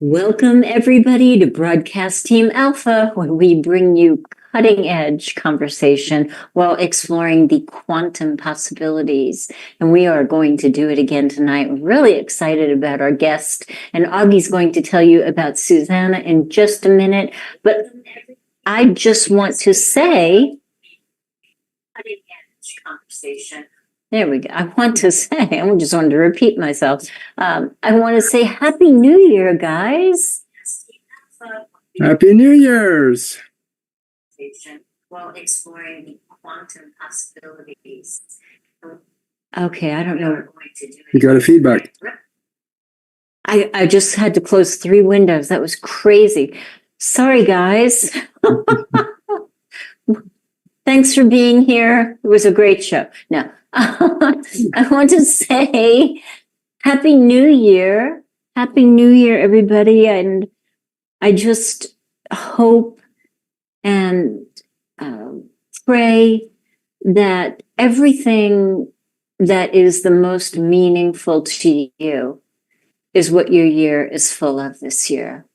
Welcome, everybody, to Broadcast Team Alpha, where we bring you cutting-edge conversation while exploring the quantum possibilities. And we are going to do it again tonight. We're really excited about our guest, and Augie's going to tell you about Susanna in just a minute. But I just want to say, cutting-edge conversation. There we go. I want to say, I just wanted to repeat myself. I want to say Happy New Year, guys. Happy New Year's. While exploring the quantum possibilities. Okay, I don't know. You got a feedback. I just had to close 3 windows. That was crazy. Sorry, guys. Thanks for being here. It was a great show. No. I want to say Happy New Year. Happy New Year, everybody. And I just hope and pray that everything that is the most meaningful to you is what your year is full of this year.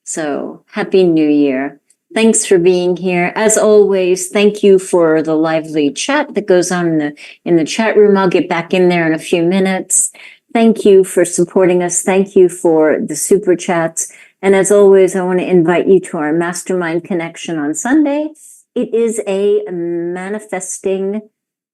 So Happy New Year. Thanks for being here. As always, thank you for the lively chat that goes on in the chat room. I'll get back in there in a few minutes. Thank you for supporting us. Thank you for the super chats. And as always, I want to invite you to our mastermind connection on Sunday. It is a manifesting,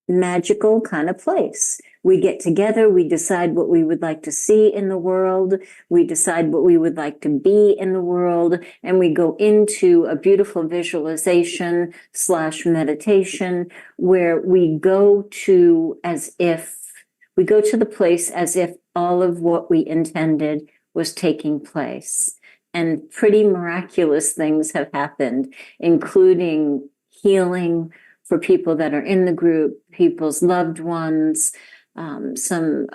magical kind of place. We get together, we decide what we would like to see in the world, we decide what we would like to be in the world, and we go into a beautiful visualization / meditation where we go to the place as if all of what we intended was taking place. And pretty miraculous things have happened, including healing for people that are in the group, people's loved ones, some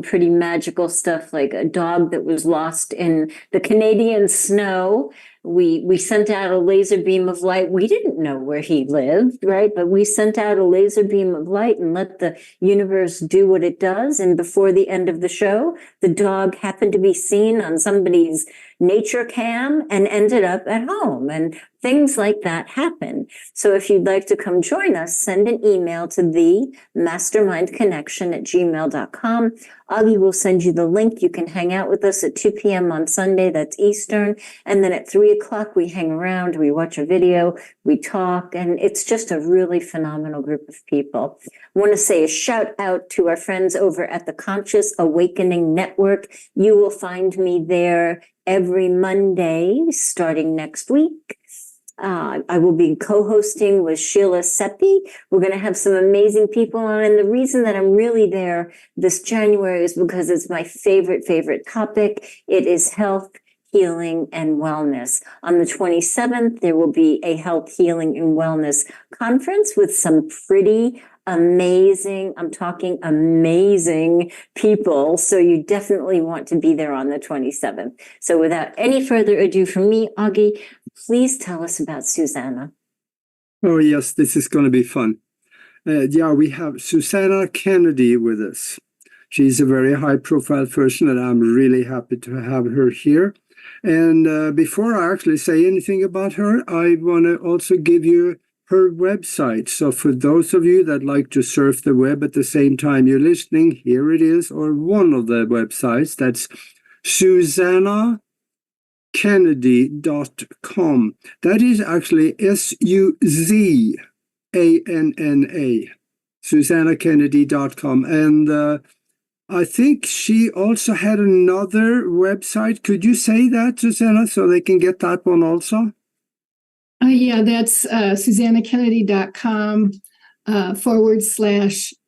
pretty magical stuff, like a dog that was lost in the Canadian snow. We sent out a laser beam of light. We didn't know where he lived, right? But we sent out a laser beam of light and let the universe do what it does. And before the end of the show, the dog happened to be seen on somebody's nature cam and ended up at home. And things like that happen. So if you'd like to come join us, send an email to themastermindconnection@gmail.com. Augie will send you the link. You can hang out with us at 2 p.m. on Sunday, that's Eastern. And then at 3 o'clock, we hang around, we watch a video, we talk, and it's just a really phenomenal group of people. I want to say a shout out to our friends over at the Conscious Awakening Network. You will find me there every Monday starting next week. I will be co-hosting with Sheila Seppi. We're going to have some amazing people on. And the reason that I'm really there this January is because it's my favorite topic. It is health, healing, and wellness. On the 27th, there will be a health, healing, and wellness conference with some pretty amazing, I'm talking amazing people. So you definitely want to be there on the 27th. So without any further ado from me, Augie, please tell us about Susanna. Oh, yes, this is going to be fun. We have Susanna Kennedy with us. She's a very high-profile person, and I'm really happy to have her here. And before I actually say anything about her, I want to also give you her website. So for those of you that like to surf the web at the same time you're listening, here it is, or one of the websites. That's SusannaKennedy.com. That is actually SUZANNA, SusannaKennedy.com. And I think she also had another website. Could you say that, Susanna, so they can get that one also? That's SusannaKennedy.com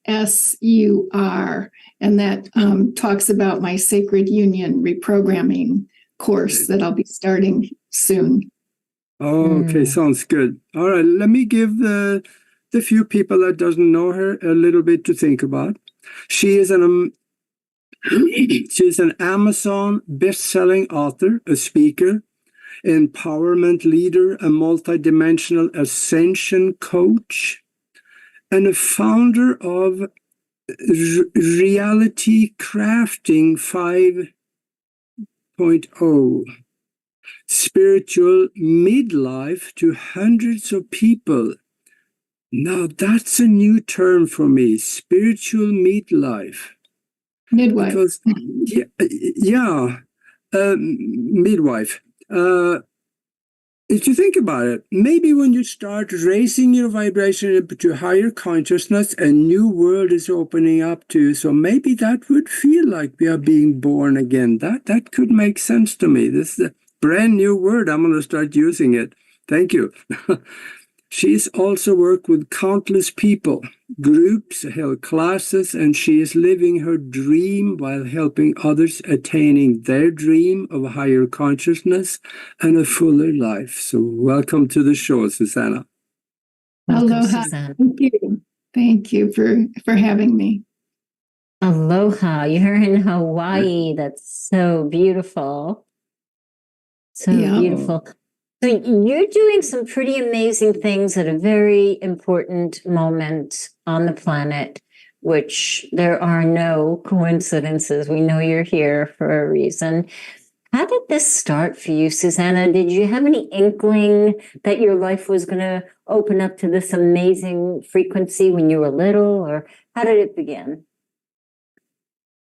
/SUR. And that talks about my Sacred Union reprogramming course that I'll be starting soon. Okay, sounds good. All right, let me give the few people that doesn't know her a little bit to think about. She's an Amazon best-selling author, a speaker, empowerment leader, a multidimensional ascension coach, and a founder of reality crafting 5 2.0. Spiritual midlife to hundreds of people. Now that's a new term for me, spiritual midlife. Midwife. Because, midwife. If you think about it, maybe when you start raising your vibration to higher consciousness, a new world is opening up to you. So maybe that would feel like we are being born again. That could make sense to me. This is a brand new word. I'm going to start using it. Thank you. She's also worked with countless people, groups, held classes, and she is living her dream while helping others attaining their dream of a higher consciousness and a fuller life. So welcome to the show, Susanna. Aloha. Thank you. Thank you for having me. Aloha. You're in Hawaii. That's so beautiful. So beautiful. So you're doing some pretty amazing things at a very important moment on the planet, which there are no coincidences. We know you're here for a reason. How did this start for you, Susanna? Did you have any inkling that your life was going to open up to this amazing frequency when you were little, or how did it begin?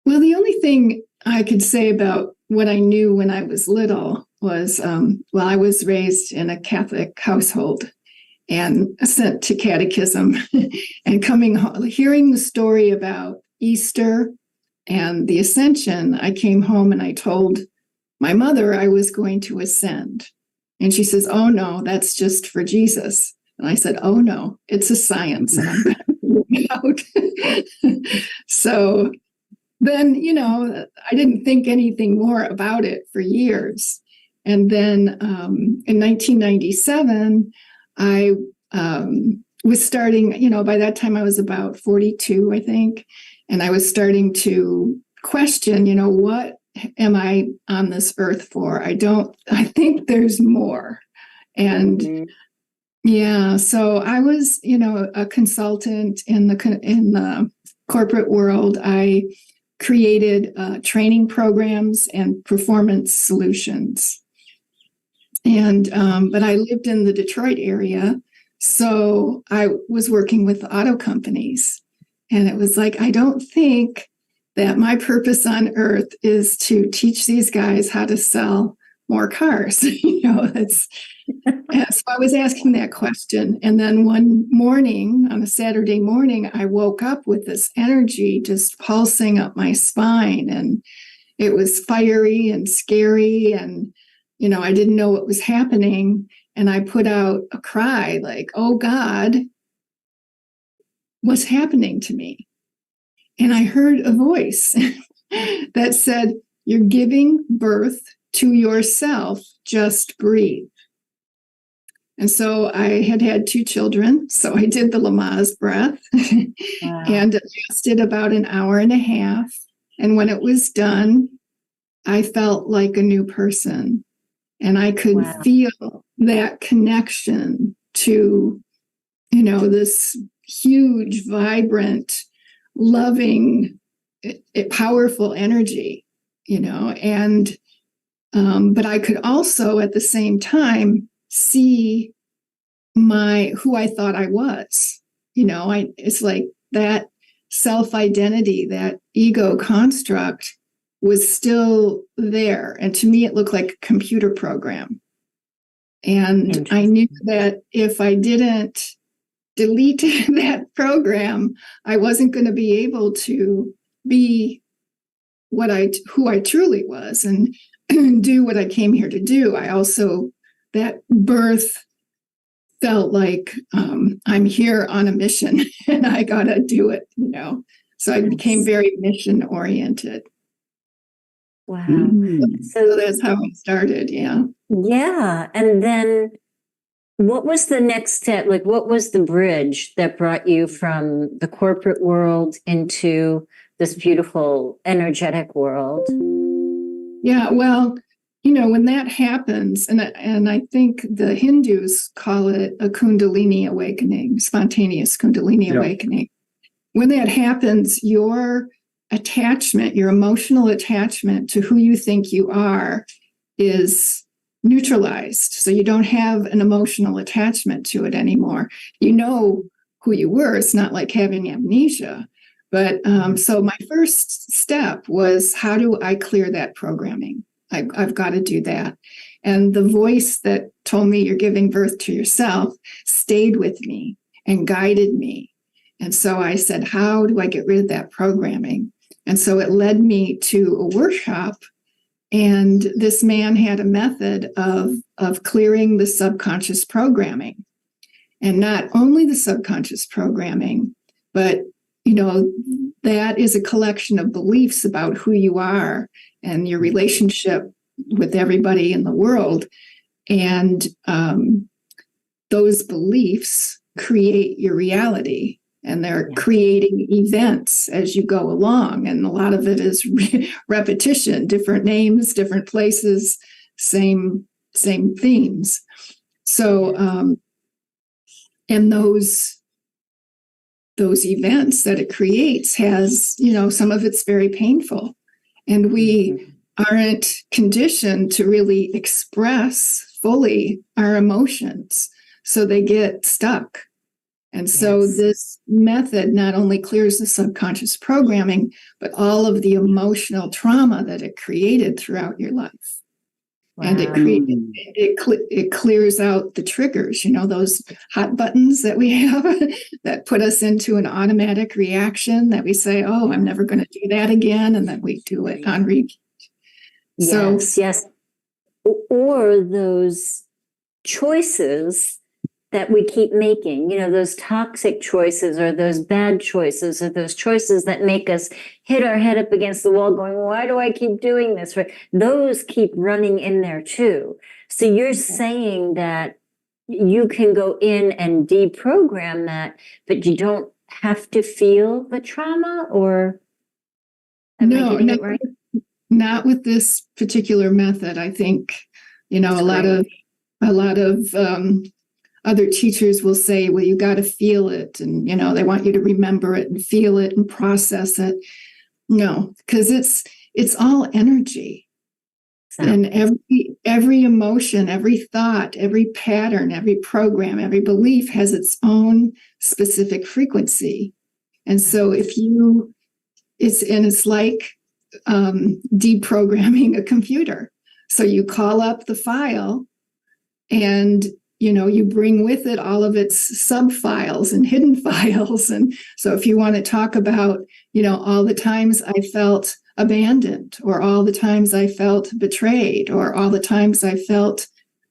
Well, the only thing I could say about what I knew when I was little was, I was raised in a Catholic household and sent to catechism and hearing the story about Easter and the Ascension. I came home and I told my mother I was going to ascend. And she says, "Oh, no, that's just for Jesus." And I said, "Oh, no, it's a science." And I'm going to out. So then, I didn't think anything more about it for years. And then in 1997, I was starting, by that time I was about 42, I think. And I was starting to question, what am I on this earth for? I think there's more. And so I was, a consultant in the corporate world. I created training programs and performance solutions. And but I lived in the Detroit area, so I was working with auto companies. And it was like, I don't think that my purpose on earth is to teach these guys how to sell more cars. So I was asking that question. And then one morning, on a Saturday morning, I woke up with this energy just pulsing up my spine. And it was fiery and scary. And, I didn't know what was happening. And I put out a cry like, "Oh God, what's happening to me?" And I heard a voice that said, "You're giving birth to yourself. Just breathe." And so I had 2 children. So I did the Lamaze breath and it lasted about an hour and a half. And when it was done, I felt like a new person. And I could feel that connection to, this huge, vibrant, loving, powerful energy, and, but I could also at the same time see who I thought I was. It's like that self-identity, that ego construct was still there. And to me, it looked like a computer program. And I knew that if I didn't delete that program, I wasn't going to be able to be who I truly was and do what I came here to do. That birth felt like I'm here on a mission and I got to do it, So I became very mission oriented. Wow. So that's how I started. Yeah. Yeah. And then what was the next step? Like, what was the bridge that brought you from the corporate world into this beautiful, energetic world? Yeah. Well, when that happens, and I think the Hindus call it a Kundalini awakening, spontaneous Kundalini awakening. When that happens, your attachment, your emotional attachment to who you think you are is neutralized. So you don't have an emotional attachment to it anymore. You know who you were. It's not like having amnesia. But so my first step was, how do I clear that programming? I've got to do that. And the voice that told me you're giving birth to yourself stayed with me and guided me. And so I said, how do I get rid of that programming? And so it led me to a workshop. And this man had a method of clearing the subconscious programming. And not only the subconscious programming, but, that is a collection of beliefs about who you are and your relationship with everybody in the world. And those beliefs create your reality. And they're creating events as you go along. And a lot of it is repetition, different names, different places, same themes. So, and those events that it creates has, some of it's very painful. And we aren't conditioned to really express fully our emotions. So they get stuck. And so this method not only clears the subconscious programming, but all of the emotional trauma that it created throughout your life. Wow. And it clears out the triggers, those hot buttons that we have that put us into an automatic reaction that we say, oh, I'm never going to do that again. And then we do it on repeat. Yes. Or those choices that we keep making, those toxic choices or those bad choices or those choices that make us hit our head up against the wall going, why do I keep doing this? Right? Those keep running in there too. So you're saying that you can go in and deprogram that, but you don't have to feel the trauma, or am I getting it right? Not with this particular method. I think, a lot of other teachers will say, well, you got to feel it. And, they want you to remember it and feel it and process it. No, because it's all energy. And every emotion, every thought, every pattern, every program, every belief has its own specific frequency. And so it's like deprogramming a computer. So you call up the file and you bring with it all of its sub-files and hidden files. And so if you want to talk about, all the times I felt abandoned, or all the times I felt betrayed, or all the times I felt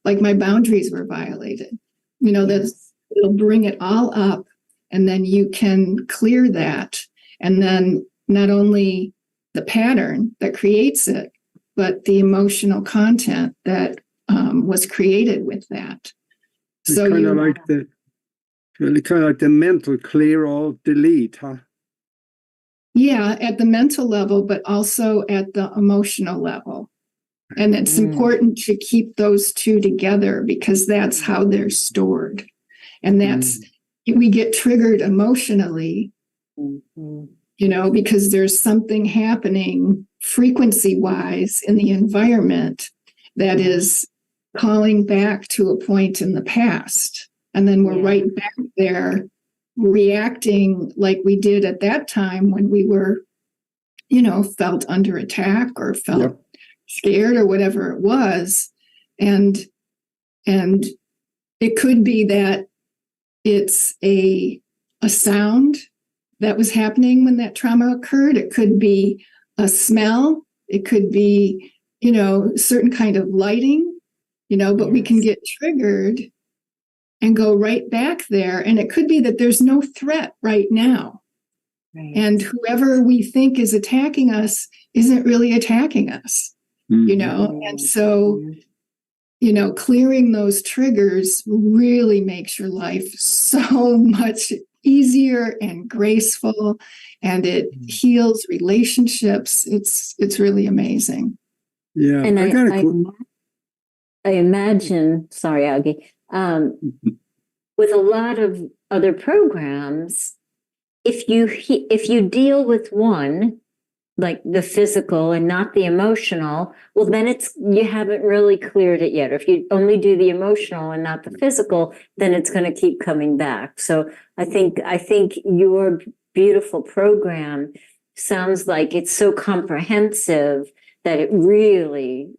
like my boundaries were violated, it'll bring it all up, and then you can clear that. And then not only the pattern that creates it, but the emotional content that was created with that. It's so kind of like the mental clear all delete, huh? Yeah, at the mental level, but also at the emotional level. And it's important to keep those two together, because that's how they're stored. And we get triggered emotionally, because there's something happening frequency-wise in the environment that is calling back to a point in the past. And then we're right back there reacting like we did at that time when we were, felt under attack or felt scared or whatever it was. And it could be that it's a sound that was happening when that trauma occurred. It could be a smell. It could be, certain kind of lighting. But we can get triggered and go right back there. And it could be that there's no threat right now. Right. And whoever we think is attacking us isn't really attacking us, And so, clearing those triggers really makes your life so much easier and graceful, and it heals relationships. It's really amazing. Yeah. And I imagine, sorry, Augie, with a lot of other programs, if you deal with one, like the physical and not the emotional, well, then you haven't really cleared it yet. Or if you only do the emotional and not the physical, then it's going to keep coming back. So I think your beautiful program sounds like it's so comprehensive that it really,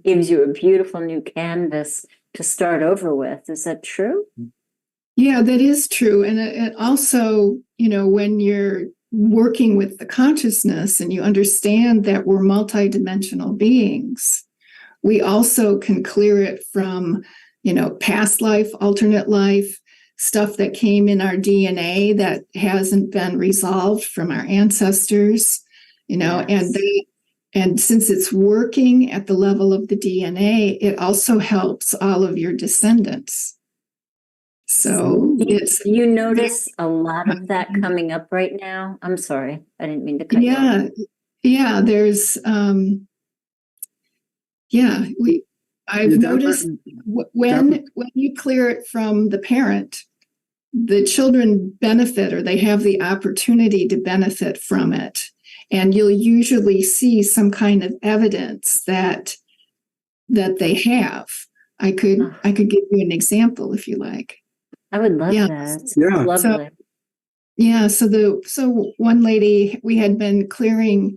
gives you a beautiful new canvas to start over with. Is that true? Yeah, that is true. And it also, when you're working with the consciousness and you understand that we're multidimensional beings, we also can clear it from, past life, alternate life, stuff that came in our DNA that hasn't been resolved from our ancestors, Yes. and since it's working at the level of the DNA, it also helps all of your descendants. So you notice a lot of that coming up right now. I'm sorry, I didn't mean to cut you off. There's I've noticed when you clear it from the parent, the children benefit, or they have the opportunity to benefit from it. And you'll usually see some kind of evidence that they have. I could give you an example if you like. I would love that. Yeah. Lovely. So one lady, we had been clearing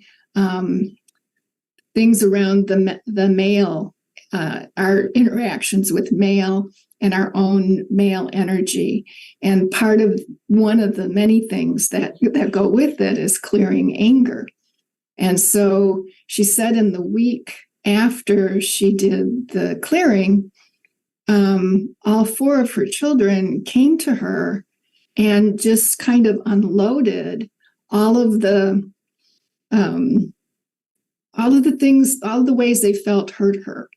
things around the male, our interactions with male and our own male energy. And one of the many things that go with it is clearing anger. And so she said in the week after she did the clearing, all 4 of her children came to her and just kind of unloaded all of the things, all the ways they felt hurt her.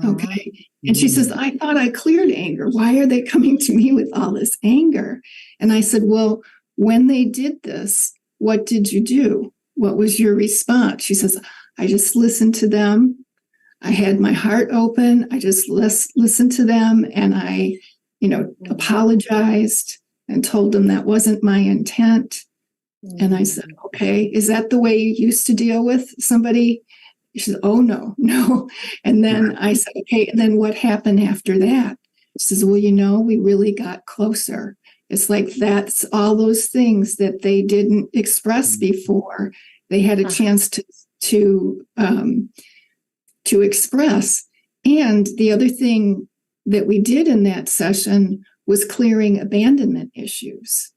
Okay. And she says, I thought I cleared anger. Why are they coming to me with all this anger? And I said, well, when they did this, what did you do? What was your response? She says, I just listened to them. I had my heart open. I just listened to them, and I, apologized and told them that wasn't my intent. And I said, okay, is that the way you used to deal with somebody? She said, oh, no. And then I said, okay, and then what happened after that? She says, well, we really got closer. It's like that's all those things that they didn't express before. They had a chance to express. And the other thing that we did in that session was clearing abandonment issues.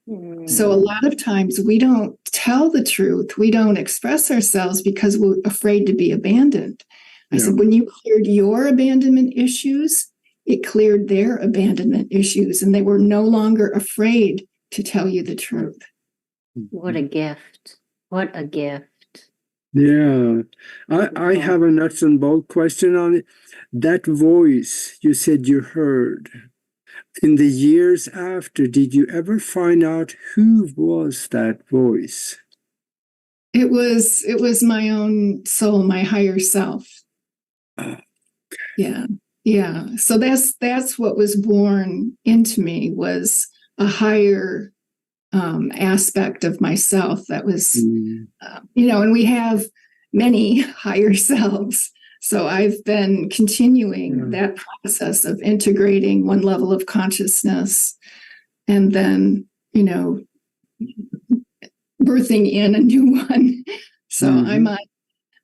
So a lot of times we don't tell the truth. We don't express ourselves because we're afraid to be abandoned. I said, when you cleared your abandonment issues, it cleared their abandonment issues, and they were no longer afraid to tell you the truth. What a gift. What a gift. Yeah. I have a nuts and bolt question on it. That voice you said you heard, in the years after, did you ever find out who was that voice? It was my own soul, my higher self. Okay. Yeah. So that's what was born into me, was a higher aspect of myself that was, and we have many higher selves. So I've been continuing that process of integrating one level of consciousness and then, birthing in a new one. So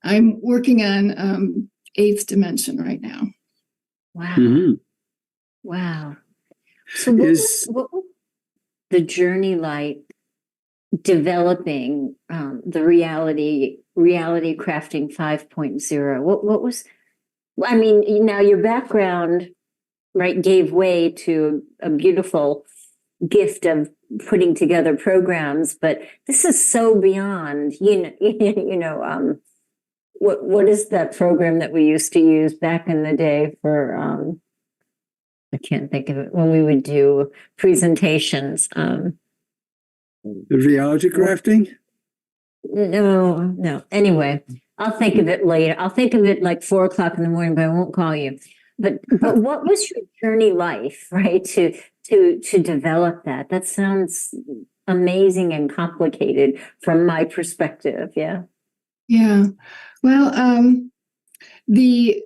I'm working on 8th dimension right now. Wow. Wow. So what was the journey like developing the reality crafting 5.0? What was, I mean, now your background, right, gave way to a beautiful gift of putting together programs, but this is so beyond, what is that program that we used to use back in the day for, I can't think of it, when we would do presentations. The reality crafting? No. Anyway, I'll think of it later. I'll think of it like 4 o'clock in the morning, but I won't call you. But what was your journey life, right? To develop that? That sounds amazing and complicated from my perspective. Yeah. Yeah. Well, the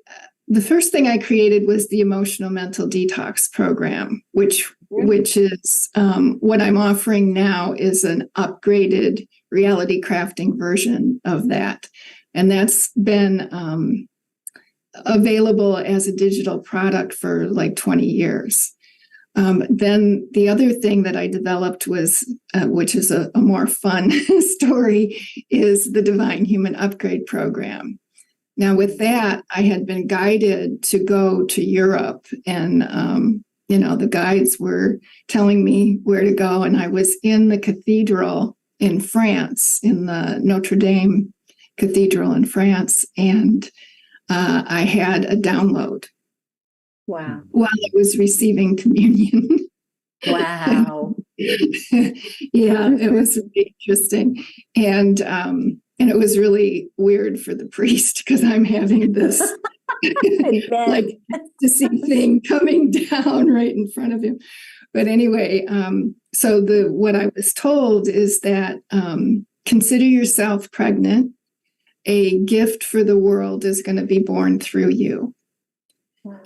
first thing I created was the emotional mental detox program, which is what I'm offering now is an upgraded reality crafting version of that, and that's been available as a digital product for like 20 years. Then the other thing that I developed was, which is a more fun story, is the Divine Human Upgrade Program. Now, with that, I had been guided to go to Europe, and the guides were telling me where to go, and I was in the cathedral in France, in the Notre Dame Cathedral in France, and I had a download. Wow. While I was receiving communion. Wow. Yeah, it was really interesting. And it was really weird for the priest because I'm having this like ecstasy thing coming down right in front of him. But anyway, so what I was told is that consider yourself pregnant. A gift for the world is going to be born through you.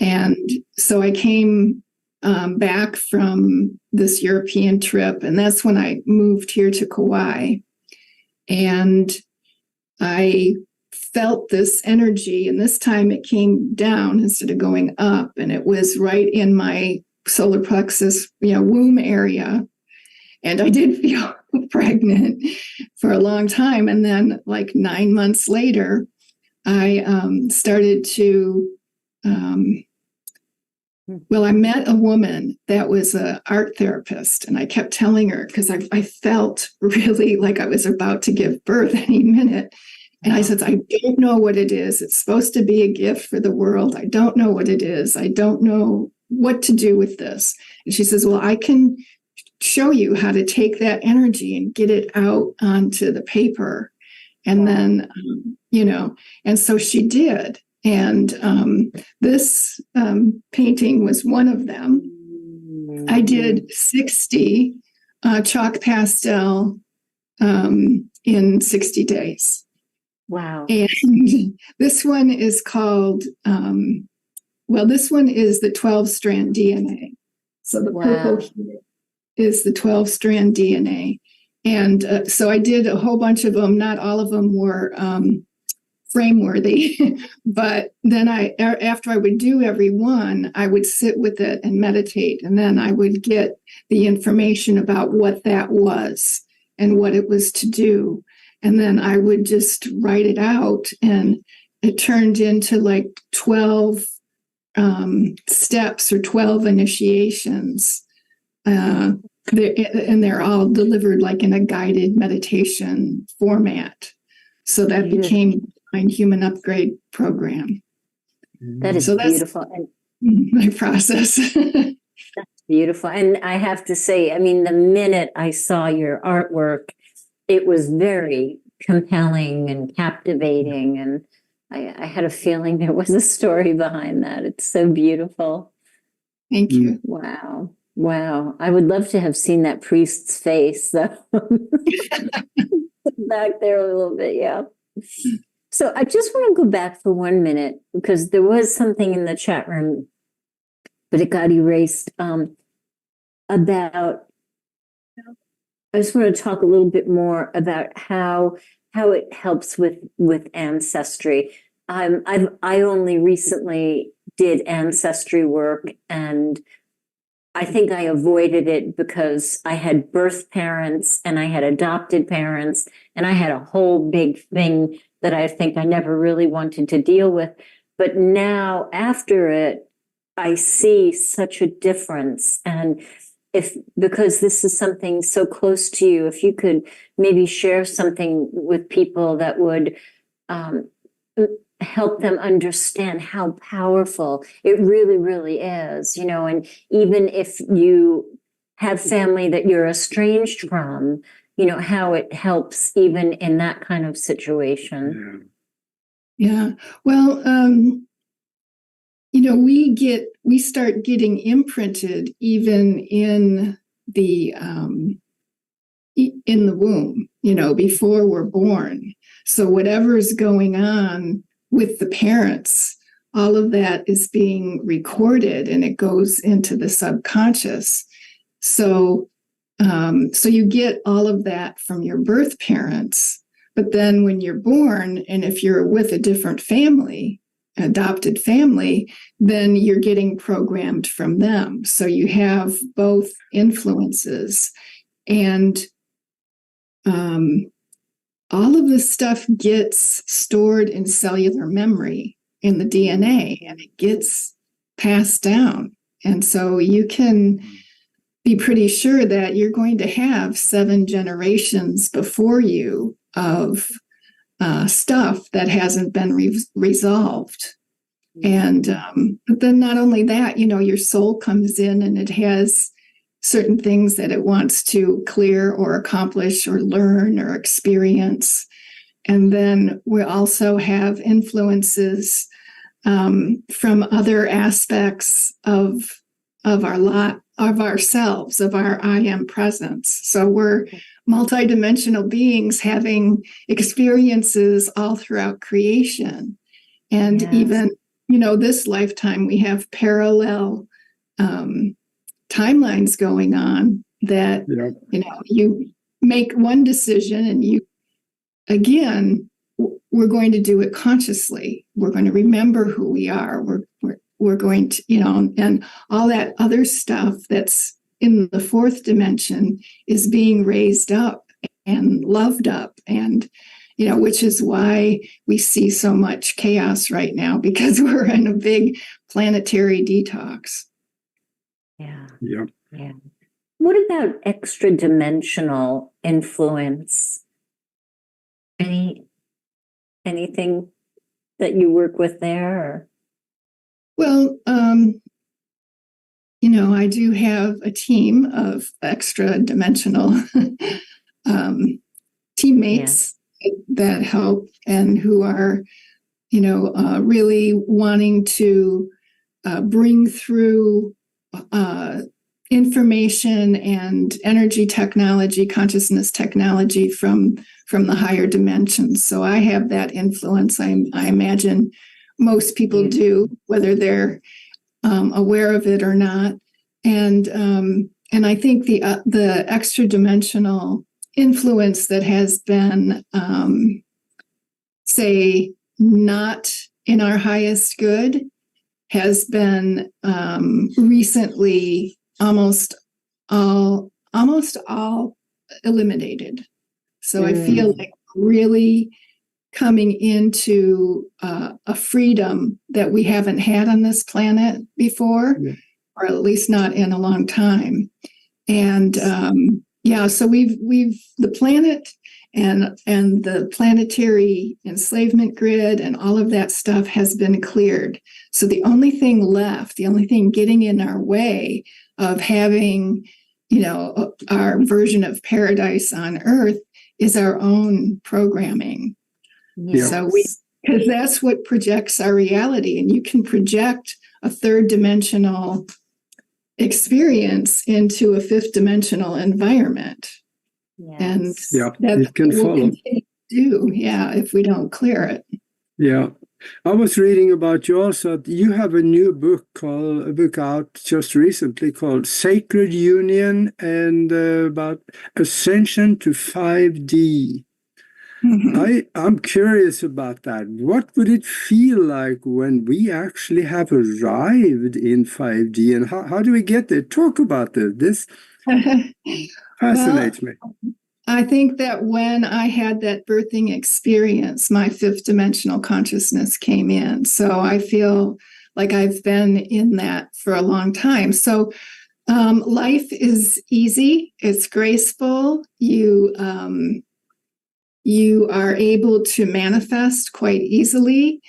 And so I came back from this European trip, and that's when I moved here to Kauai. And I felt this energy, and this time it came down instead of going up, and it was right in my solar plexus, womb area. And I did feel pregnant for a long time. And then, like 9 months later, I started to. I met a woman that was an art therapist, and I kept telling her because I felt really like I was about to give birth any minute. And I said, I don't know what it is. It's supposed to be a gift for the world. I don't know what it is. I don't know what to do with this. And she says, well, I can show you how to take that energy and get it out onto the paper. And then, and so she did. And this painting was one of them. I did 60 chalk pastel in 60 days. Wow. And this one is called, this one is the 12-strand DNA. So the purple here is the 12-strand DNA. And so I did a whole bunch of them. Not all of them were frame-worthy, but then after I would do every one, I would sit with it and meditate, and then I would get the information about what that was and what it was to do, and then I would just write it out, and it turned into like 12 steps or 12 initiations, and they're all delivered like in a guided meditation format. So that became Human Upgrade Program. That is beautiful. And my process. That's beautiful. And I have to say, I mean, the minute I saw your artwork, it was very compelling and captivating. And I had a feeling there was a story behind that. It's so beautiful. Thank you. Wow. Wow. I would love to have seen that priest's face, though. Back there a little bit, yeah. So I just want to go back for 1 minute because there was something in the chat room, but it got erased. About, I just want to talk a little bit more about how it helps with ancestry. I only recently did ancestry work, and I think I avoided it because I had birth parents and I had adopted parents, and I had a whole big thing that I think I never really wanted to deal with. But now after it, I see such a difference. And because this is something so close to you, if you could maybe share something with people that would help them understand how powerful it really, really is, and even if you have family that you're estranged from, how it helps even in that kind of situation. Yeah. Well, we start getting imprinted even in the in the womb, before we're born. So whatever's going on with the parents, all of that is being recorded and it goes into the subconscious. So, so you get all of that from your birth parents. But then when you're born, and if you're with a different family, adopted family, then you're getting programmed from them. So you have both influences. And all of this stuff gets stored in cellular memory in the DNA, and it gets passed down. And so you can be pretty sure that you're going to have 7 generations before you of stuff that hasn't been resolved. And but then not only that, your soul comes in and it has certain things that it wants to clear or accomplish or learn or experience. And then we also have influences from other aspects of our lot, of ourselves, of our I am presence. So we're multidimensional beings having experiences all throughout creation. And even, this lifetime, we have parallel timelines going on that, you make one decision and we're going to do it consciously. We're going to remember who we are. We're going to, and all that other stuff that's in the 4th dimension is being raised up and loved up. And, which is why we see so much chaos right now, because we're in a big planetary detox. Yeah. Yeah. Yeah. What about extra-dimensional influence? Anything that you work with there? Or? Well, I do have a team of extra-dimensional teammates that help and who are, really wanting to bring through information and energy technology, consciousness technology from the higher dimensions. So I have that influence. I imagine most people do, whether they're aware of it or not. And I think the extra dimensional influence that has been, say, not in our highest good has been recently almost all eliminated. So I feel like really coming into a freedom that we haven't had on this planet before, or at least not in a long time. And so we've the planet and the planetary enslavement grid and all of that stuff has been cleared. So the only thing left, the only thing getting in our way of having, our version of paradise on Earth is our own programming. Yes. So because that's what projects our reality, and you can project a 3rd dimensional experience into a 5th dimensional environment. Yes. And it can follow. If we don't clear it. Yeah. I was reading about you also. You have a new book out just recently called Sacred Union, and about Ascension to 5D. Mm-hmm. I'm curious about that. What would it feel like when we actually have arrived in 5D, and how do we get there? Talk about this. This fascinates me. I think that when I had that birthing experience, my 5th dimensional consciousness came in. So I feel like I've been in that for a long time. So life is easy. It's graceful. You are able to manifest quite easily.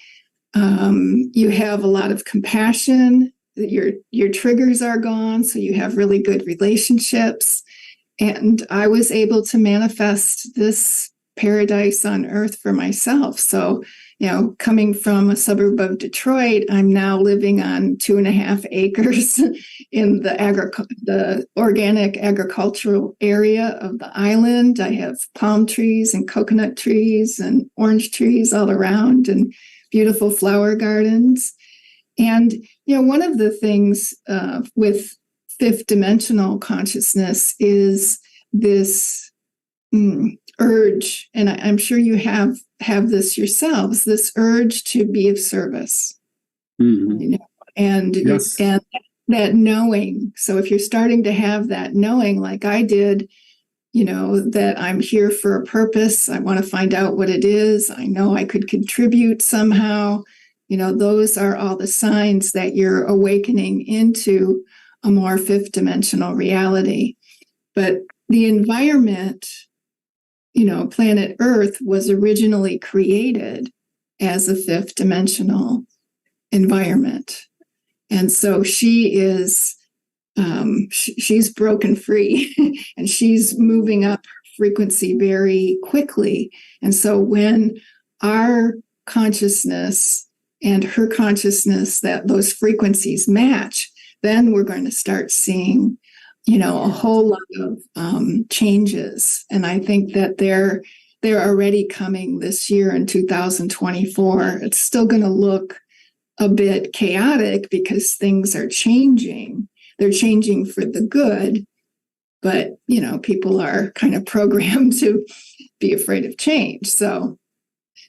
You have a lot of compassion. Your triggers are gone, so you have really good relationships. And I was able to manifest this paradise on Earth for myself. So coming from a suburb of Detroit, I'm now living on 2.5 acres in the organic agricultural area of the island. I have palm trees and coconut trees and orange trees all around and beautiful flower gardens. And, one of the things with fifth dimensional consciousness is this urge, and I'm sure you have this yourselves, this urge to be of service, and Yes. and that knowing. So if you're starting to have that knowing, like I did, that I'm here for a purpose, I want to find out what it is, I know I could contribute somehow, those are all the signs that you're awakening into a more fifth dimensional reality. But the environment, planet Earth was originally created as a fifth dimensional environment. And so she is, she's broken free and she's moving up frequency very quickly. And so when our consciousness and her consciousness, that those frequencies match, then we're going to start seeing a whole lot of changes. And I think that they're already coming this year in 2024. It's still going to look a bit chaotic because things are changing. They're changing for the good, but people are kind of programmed to be afraid of change. So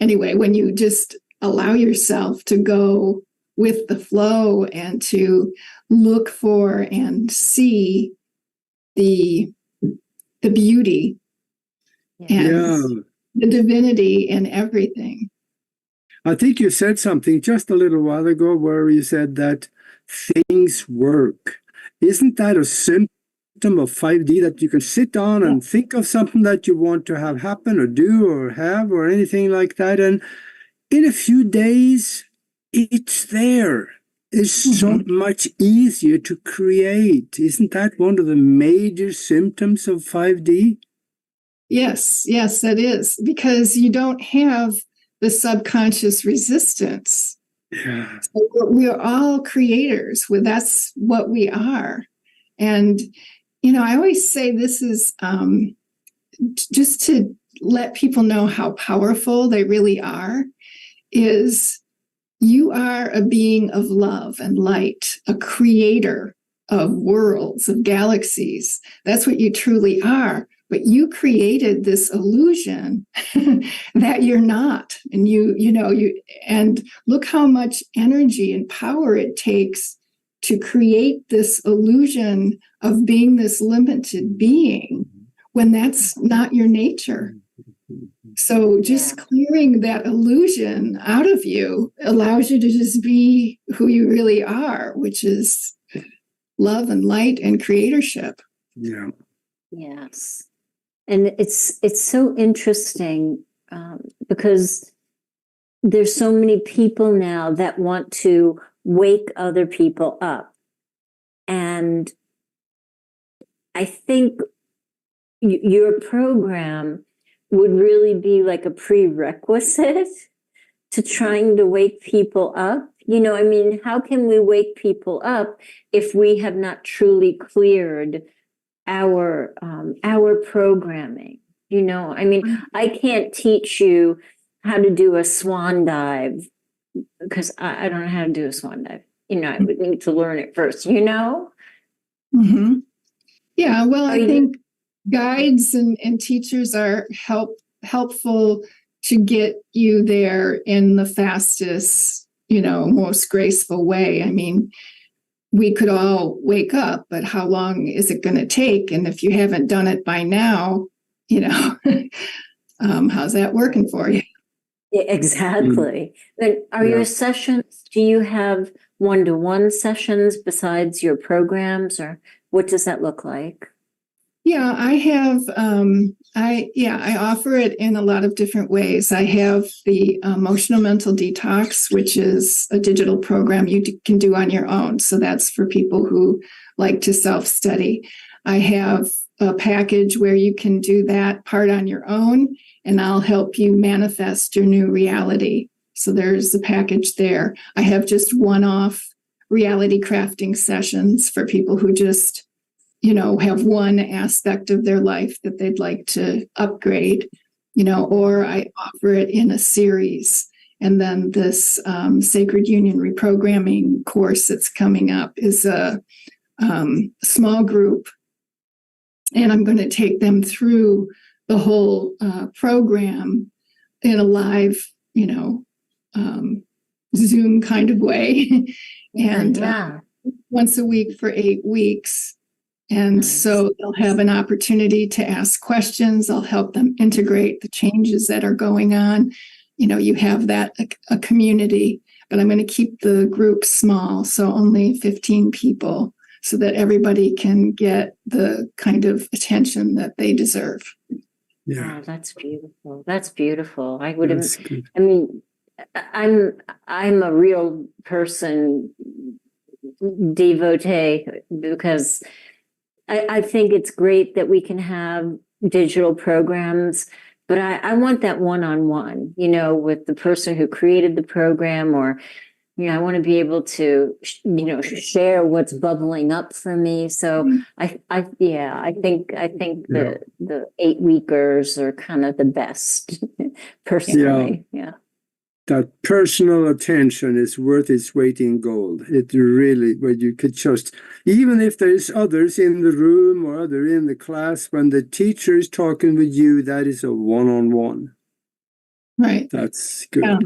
anyway, when you just allow yourself to go with the flow and to look for and see the beauty and the divinity in everything. I think you said something just a little while ago where you said that things work. Isn't that a symptom of 5D, that you can sit down and think of something that you want to have happen or do or have or anything like that, and in a few days it's there? It's so much easier to create. Isn't that one of the major symptoms of 5D? Yes, that is, because you don't have the subconscious resistance. Yeah. So we're all creators. That's what we are. And, I always say this is just to let people know how powerful they really are, is you are a being of love and light, a creator of worlds, of galaxies. That's what you truly are. But you created this illusion that you're not. And and look how much energy and power it takes to create this illusion of being this limited being when that's not your nature. So just clearing that illusion out of you allows you to just be who you really are, which is love and light and creatorship. Yeah. Yes. And it's so interesting because there's so many people now that want to wake other people up. And I think your program would really be like a prerequisite to trying to wake people up. How can we wake people up if we have not truly cleared our programming? I can't teach you how to do a swan dive because I don't know how to do a swan dive. I would need to learn it first, Mm-hmm. Yeah, well, I think guides and teachers are helpful to get you there in the fastest, most graceful way. I mean, we could all wake up, but how long is it going to take? And if you haven't done it by now, how's that working for you? Yeah, exactly. Then are your sessions, do you have one-to-one sessions besides your programs, or what does that look like? Yeah, I have, I offer it in a lot of different ways. I have the Emotional Mental Detox, which is a digital program you can do on your own. So that's for people who like to self-study. I have a package where you can do that part on your own, and I'll help you manifest your new reality. So there's the package there. I have just one-off reality crafting sessions for people who just, have one aspect of their life that they'd like to upgrade, or I offer it in a series. And then this Sacred Union reprogramming course that's coming up is a small group. And I'm going to take them through the whole program in a live, Zoom kind of way. And once a week for 8 weeks. And so they'll have an opportunity to ask questions. I'll help them integrate the changes that are going on. You have that a community, but I'm going to keep the group small, so only 15 people, so that everybody can get the kind of attention that they deserve. Yeah, that's beautiful. That's beautiful. I would have. Good. I mean, I'm a real person devotee, because I think it's great that we can have digital programs, but I want that one-on-one, with the person who created the program, or, I want to be able to, share what's bubbling up for me. So I think the 8-weekers are kind of the best personally. Yeah. That personal attention is worth its weight in gold. It really, where you could just, even if there's others in the room or other in the class, when the teacher is talking with you, that is a one-on-one. Right. That's good. Yeah.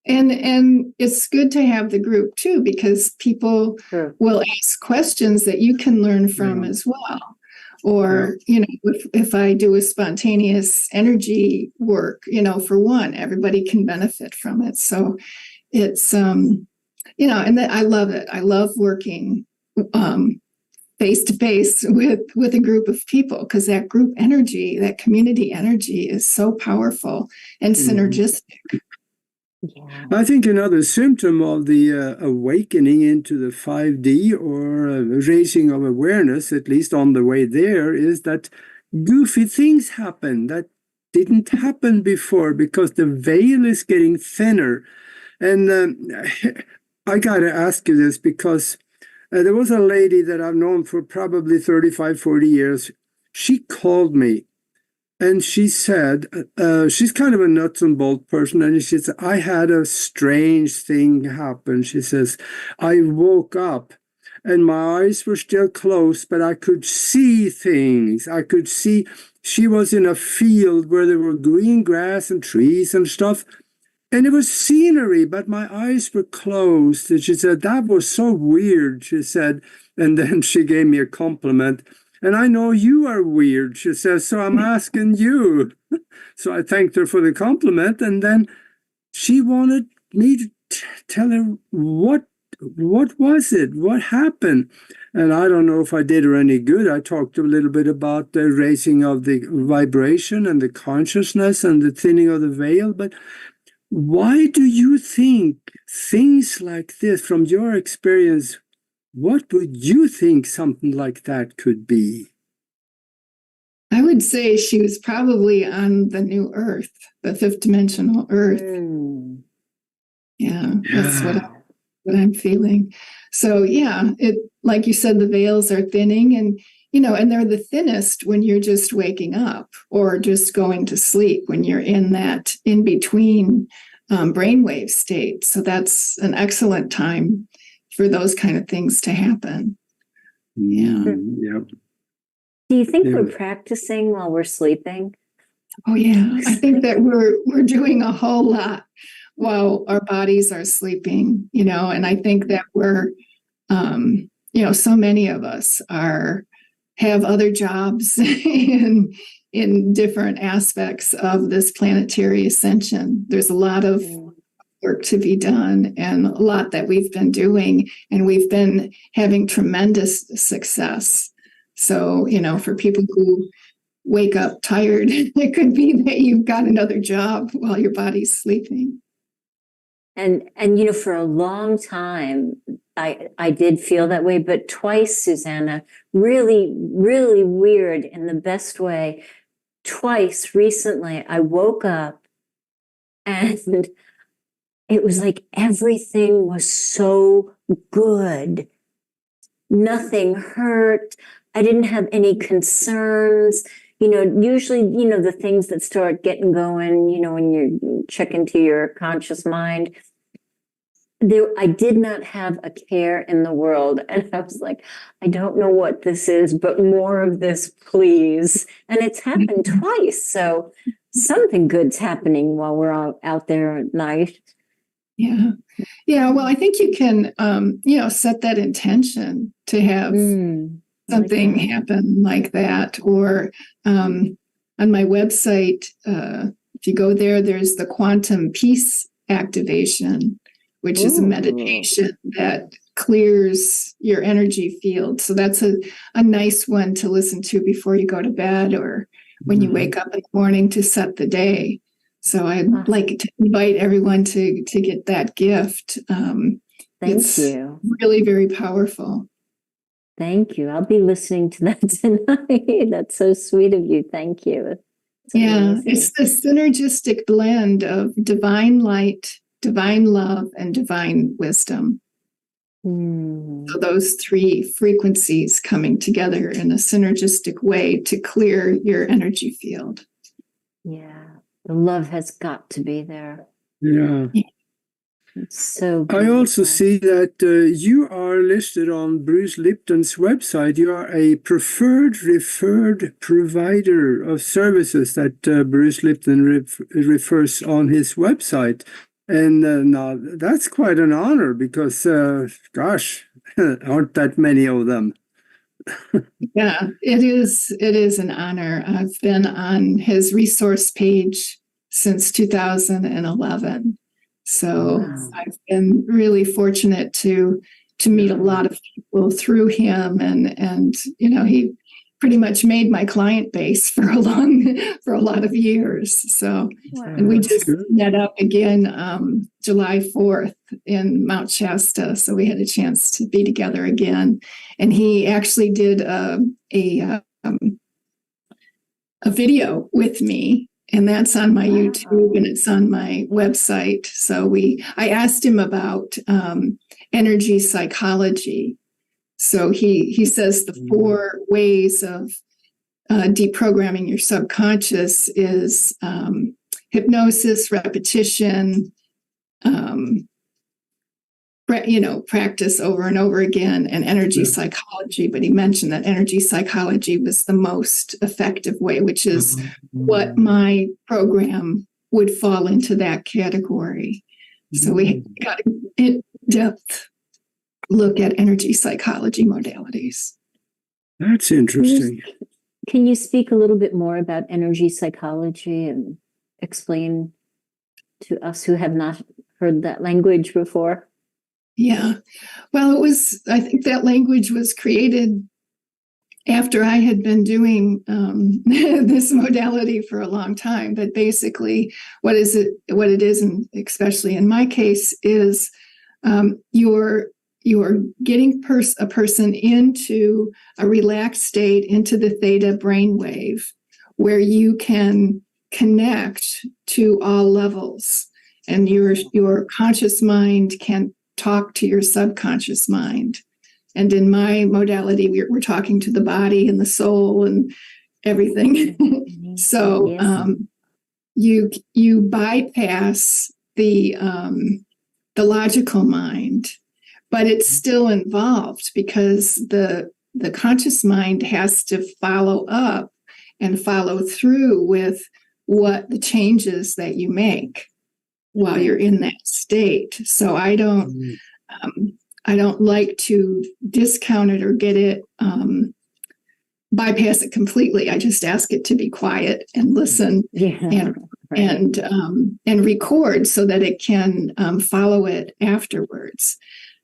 And it's good to have the group too, because people will ask questions that you can learn from as well. Or, if I do a spontaneous energy work, for one, everybody can benefit from it. So it's, and I love it. I love working face to face with a group of people, because that group energy, that community energy is so powerful and synergistic. Yeah. I think another symptom of the awakening into the 5D, or raising of awareness, at least on the way there, is that goofy things happen that didn't happen before, because the veil is getting thinner. And I got to ask you this, because there was a lady that I've known for probably 35, 40 years. She called me. And she said, she's kind of a nuts and bolt person. And she said, I had a strange thing happen. She says, I woke up and my eyes were still closed, but I could see things. I could see she was in a field where there were green grass and trees and stuff. And it was scenery, but my eyes were closed. And she said, that was so weird, she said. And then she gave me a compliment. And I know you are weird, she says, so I'm asking you. So I thanked her for the compliment. And then she wanted me to tell her, what was it? What happened? And I don't know if I did her any good. I talked a little bit about the raising of the vibration and the consciousness and the thinning of the veil. But why do you think things like this, from your experience, what would you think something like that could be? I would say she was probably on the new Earth, the fifth dimensional Earth. Yeah, that's what I'm feeling. So it, like you said, the veils are thinning, and and they're the thinnest when you're just waking up or just going to sleep, when you're in that in between brainwave state. So that's an excellent time for those kind of things to happen. Yeah. Yep. Do you think we're practicing while we're sleeping? Oh yeah, I think that we're doing a whole lot while our bodies are sleeping, and I think that we're, so many of us have other jobs in different aspects of this planetary ascension. There's a lot of work to be done, and a lot that we've been doing, and we've been having tremendous success. So, for people who wake up tired, it could be that you've got another job while your body's sleeping. And for a long time, I did feel that way, but twice, Susanna, really, really weird in the best way. Twice recently, I woke up and it was like everything was so good. Nothing hurt. I didn't have any concerns. Usually, the things that start getting going, when you check into your conscious mind, I did not have a care in the world. And I was like, I don't know what this is, but more of this, please. And it's happened twice. So something good's happening while we're out there at night. Yeah. Yeah. Well, I think you can, set that intention to have something happen like that. Or on my website, if you go there, there's the quantum peace activation, which is a meditation that clears your energy field. So that's a nice one to listen to before you go to bed or when you wake up in the morning to set the day. So I'd like to invite everyone to get that gift. Thank you. Really very powerful. Thank you. I'll be listening to that tonight. That's so sweet of you. Thank you. It's the synergistic blend of divine light, divine love, and divine wisdom. So those three frequencies coming together in a synergistic way to clear your energy field. Yeah. The love has got to be there. Yeah. It's so beautiful. I also see that you are listed on Bruce Lipton's website. You are a preferred referred provider of services that Bruce Lipton refers on his website. And now that's quite an honor because, gosh, aren't that many of them? Yeah, it is. It is an honor. I've been on his resource page since 2011. So I've been really fortunate to meet a lot of people through him, and he pretty much made my client base for a lot of years. So, and we just met up again July 4th in Mount Shasta. So we had a chance to be together again, and he actually did a video with me. And that's on my YouTube and it's on my website. So I asked him about energy psychology. So he says the 4 ways of deprogramming your subconscious is hypnosis, repetition, practice over and over again, and energy psychology. But he mentioned that energy psychology was the most effective way, which is what my program would fall into that category. So we got an in-depth look at energy psychology modalities. That's interesting. Can you speak a little bit more about energy psychology and explain to us who have not heard that language before? Yeah. Well, I think that language was created after I had been doing this modality for a long time. But basically, what it is, and especially in my case, is you're getting a person into a relaxed state, into the theta brainwave, where you can connect to all levels, and your conscious mind can talk to your subconscious mind. And in my modality, we're talking to the body and the soul and everything. So you bypass the logical mind, but it's still involved because the conscious mind has to follow up and follow through with what the changes that you make while you're in that state. So I don't like to discount it or get it, bypass it completely. I just ask it to be quiet and listen and record so that it can follow it afterwards.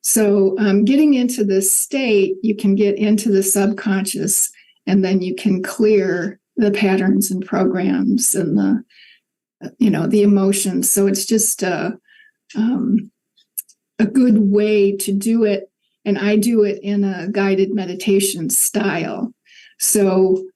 So getting into this state, you can get into the subconscious, and then you can clear the patterns and programs and the emotions. So it's just a good way to do it. And I do it in a guided meditation style. So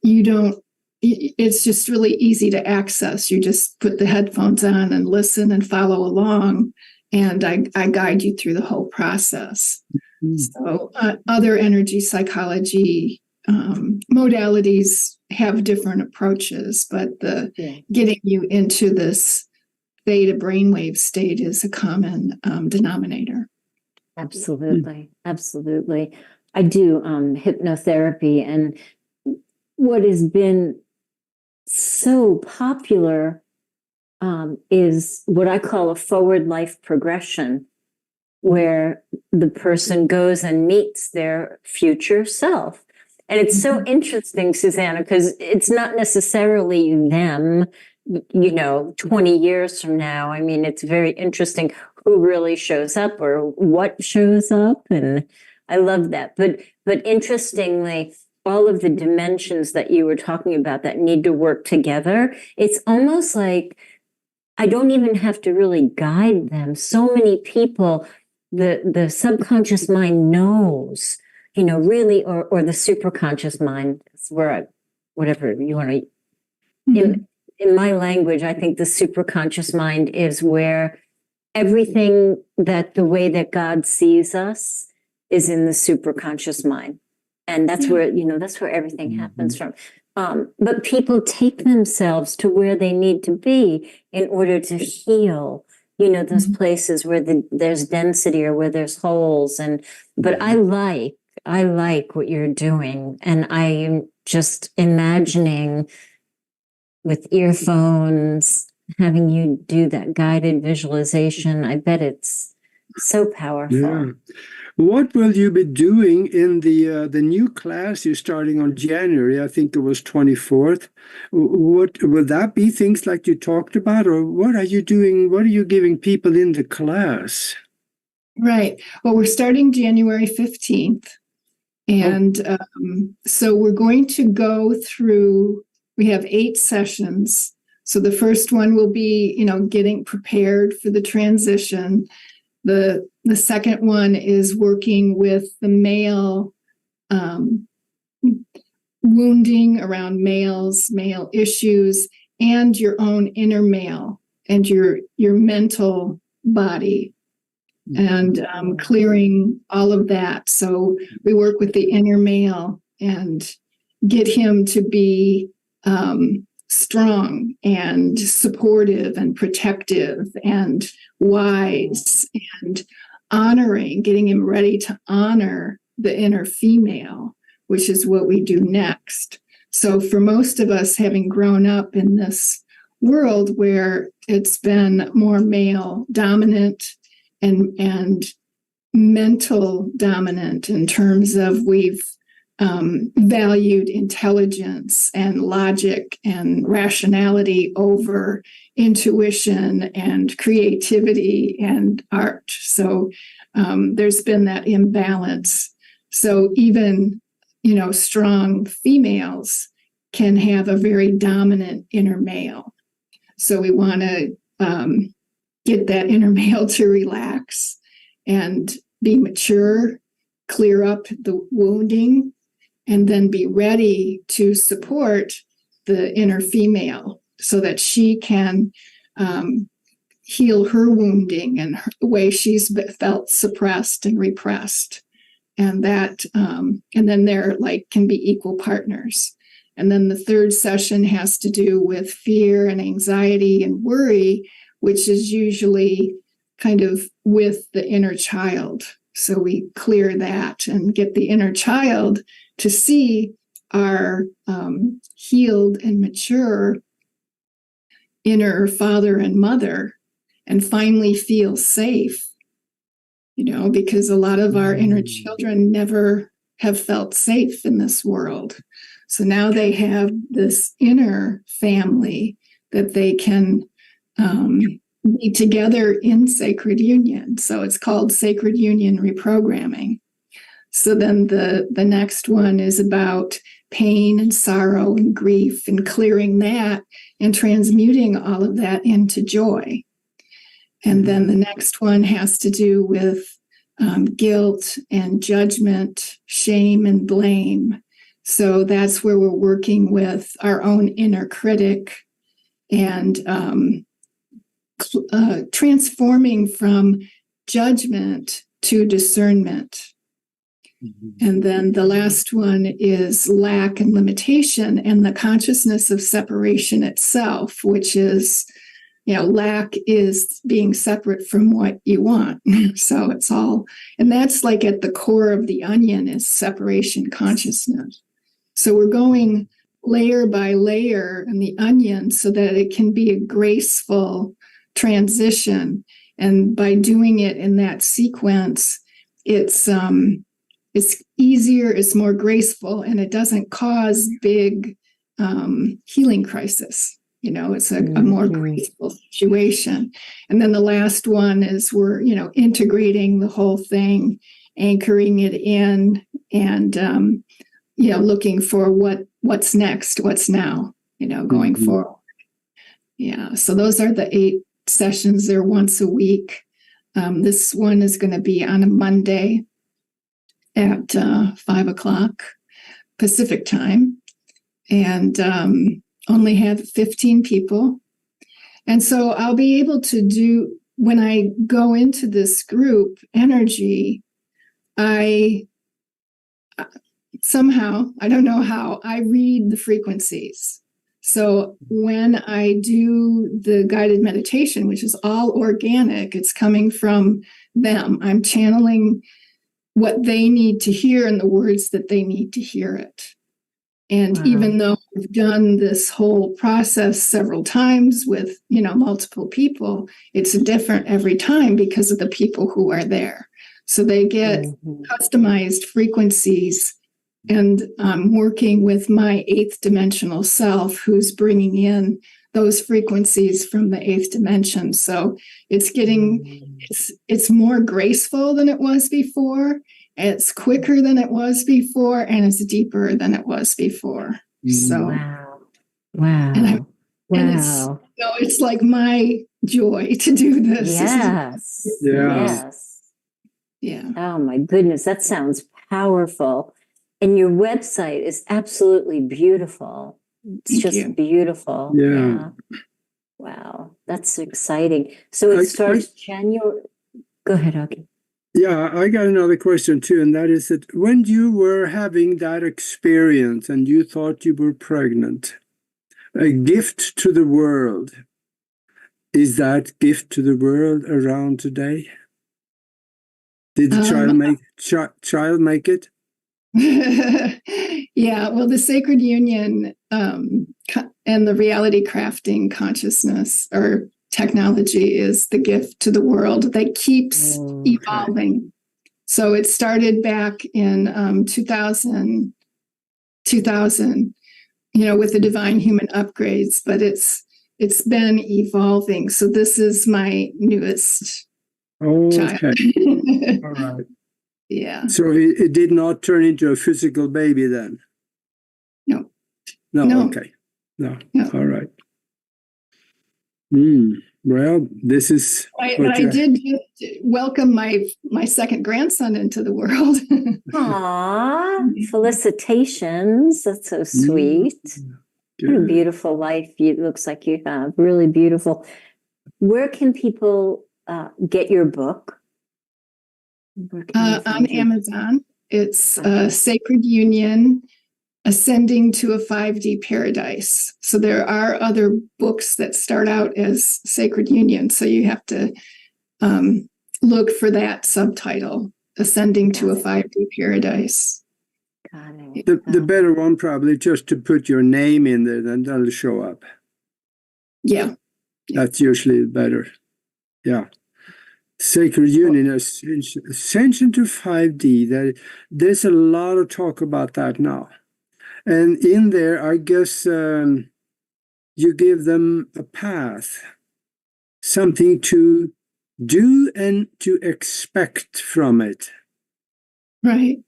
you don't it's just really easy to access. You just put the headphones on and listen and follow along. And I guide you through the whole process. Mm-hmm. So other energy psychology modalities have different approaches, but getting you into this theta brainwave state is a common denominator. Absolutely. Absolutely. I do hypnotherapy, and what has been so popular is what I call a forward life progression, where the person goes and meets their future self. And it's so interesting, Susanna, because it's not necessarily them, 20 years from now. I mean, it's very interesting who really shows up or what shows up. And I love that. But interestingly, all of the dimensions that you were talking about that need to work together, it's almost like I don't even have to really guide them. So many people, the subconscious mind knows, really, or the superconscious mind, where whatever you want to. Mm-hmm. In my language, I think the superconscious mind is where everything that the way that God sees us is in the superconscious mind. And that's where, that's where everything happens from. But people take themselves to where they need to be in order to heal, those places where there's density or where there's holes. But I like what you're doing. And I am just imagining with earphones, having you do that guided visualization. I bet it's so powerful. Yeah. What will you be doing in the new class you're starting on January? I think it was 24th. What will that be? Things like you talked about, or what are you doing? What are you giving people in the class? Right. Well, we're starting January 15th. And so we're going to go through, we have 8 sessions. So the first one will be, getting prepared for the transition. The second one is working with the male wounding around male issues, and your own inner male and your mental body, and clearing all of that. So we work with the inner male and get him to be strong and supportive and protective and wise and honoring, getting him ready to honor the inner female, which is what we do next. So for most of us, having grown up in this world where it's been more male dominant and mental dominant, in terms of we've valued intelligence and logic and rationality over intuition and creativity and art. So there's been that imbalance. So even, strong females can have a very dominant inner male. So we want to get that inner male to relax and be mature, clear up the wounding, and then be ready to support the inner female so that she can heal her wounding and the way she's felt suppressed and repressed. And that, and then they're can be equal partners. And then the third session has to do with fear and anxiety and worry, which is usually kind of with the inner child. So we clear that and get the inner child to see our healed and mature inner father and mother, and finally feel safe, because a lot of our inner children never have felt safe in this world. So now they have this inner family that they can be together in sacred union. So it's called sacred union reprogramming. So then the next one is about pain and sorrow and grief, and clearing that and transmuting all of that into joy. And then the next one has to do with guilt and judgment, shame and blame, So that's where we're working with our own inner critic and transforming from judgment to discernment. And then the last one is lack and limitation and the consciousness of separation itself, which is, lack is being separate from what you want. So it's all, and that's like at the core of the onion is separation consciousness. So we're going layer by layer in the onion so that it can be a graceful transition. And by doing it in that sequence, it's easier, it's more graceful, and it doesn't cause big healing crisis. It's a more graceful situation. And then the last one is we're, integrating the whole thing, anchoring it in, and looking for what's next, what's now, going forward. Yeah. So those are the 8 sessions. They're once a week. This one is going to be on a Monday at 5:00 Pacific time, and only have 15 people. And so I'll be able to do, when I go into this group energy, I somehow, I don't know how, I read the frequencies. So when I do the guided meditation, which is all organic, it's coming from them. I'm channeling what they need to hear in the words that they need to hear it. And even though I've done this whole process several times with, multiple people, it's different every time because of the people who are there. So they get customized frequencies, and I'm working with my 8th dimensional self who's bringing in those frequencies from the 8th dimension. So it's getting, it's more graceful than it was before. It's quicker than it was before, and it's deeper than it was before. So, wow. And it's like my joy to do this. Yes. Yeah. Oh my goodness, that sounds powerful. And your website is absolutely beautiful. It's just beautiful. Yeah. Wow, that's exciting. So it starts January. Go ahead, Augie. Yeah, I got another question too, and that is that when you were having that experience and you thought you were pregnant, a gift to the world, is that gift to the world around today? Did the child make it? Yeah, well, the sacred union and the reality crafting consciousness or technology is the gift to the world that keeps evolving. So it started back in 2000, with the divine human upgrades, but it's been evolving. So this is my newest child. All right. Yeah. So it did not turn into a physical baby then? No. Okay. No. All right. Well, this is. I did just welcome my second grandson into the world. Aw, felicitations. That's so sweet. What a beautiful life it looks like you have. Really beautiful. Where can people get your book? On Amazon. It's Sacred Union, Ascending to a 5D Paradise. So there are other books that start out as Sacred Union. So you have to look for that subtitle, Ascending to a 5D Paradise. Got it. The better one probably just to put your name in there, then that'll show up. Yeah. That's usually better. Yeah. Sacred Union, Ascension to 5D. There's a lot of talk about that now. And in there, I guess you give them a path, something to do and to expect from it. Right.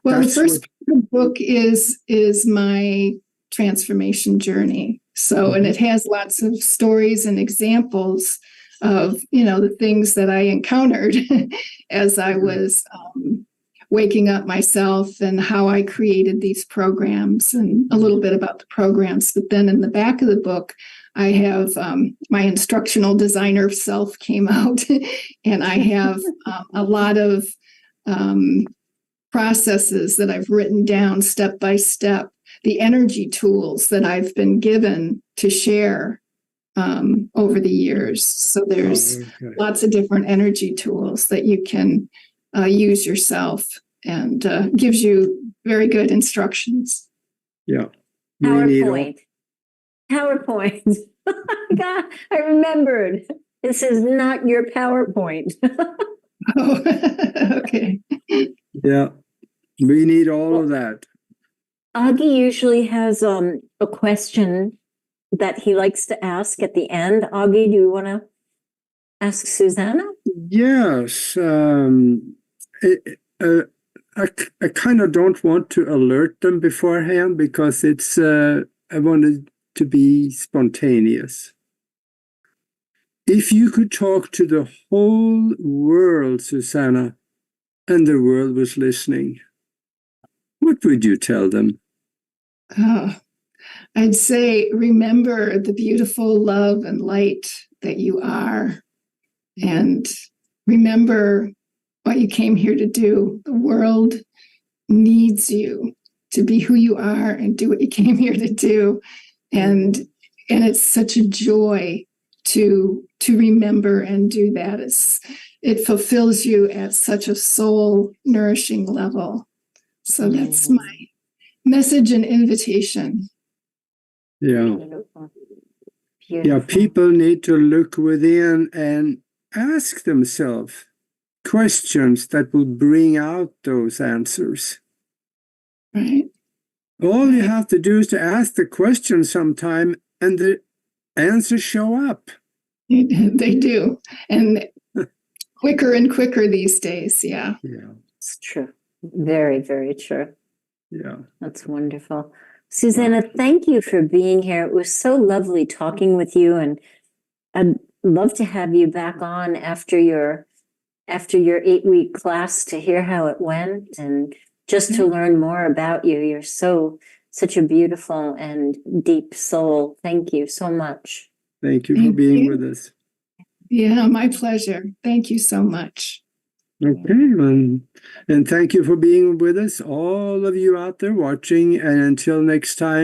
Well, the first book is my transformation journey. So, and it has lots of stories and examples of, the things that I encountered as I was waking up myself and how I created these programs and a little bit about the programs. But then in the back of the book, I have my instructional designer self came out, and I have a lot of processes that I've written down step by step, the energy tools that I've been given to share over the years. So there's lots of different energy tools that you can use yourself, and gives you very good instructions. Yeah. PowerPoint. PowerPoint. God, I remembered. This is not your PowerPoint. Oh, okay. Yeah. We need all of that. Augie usually has a question that he likes to ask at the end. Augie, do you want to ask Susanna? Yes. I kind of don't want to alert them beforehand because it's I wanted to be spontaneous. If you could talk to the whole world, Susanna, and the world was listening, what would you tell them? Oh, I'd say remember the beautiful love and light that you are, and remember what you came here to do. The world needs you to be who you are and do what you came here to do. And it's such a joy to remember and do that. It fulfills you at such a soul nourishing level. So that's my message and invitation. Yeah. Beautiful. Yeah, people need to look within and ask themselves questions that will bring out those answers. Right. All you have to do is to ask the question sometime, and the answers show up. They do. And quicker and quicker these days. Yeah. Yeah. It's true. Very, very true. Yeah. That's wonderful. Susanna, thank you for being here. It was so lovely talking with you, and I'd love to have you back on after your 8-week class to hear how it went and just to learn more about you. You're such a beautiful and deep soul. Thank you so much. Thank you for being with us. Yeah, my pleasure. Thank you so much. Okay, and thank you for being with us, all of you out there watching, and until next time.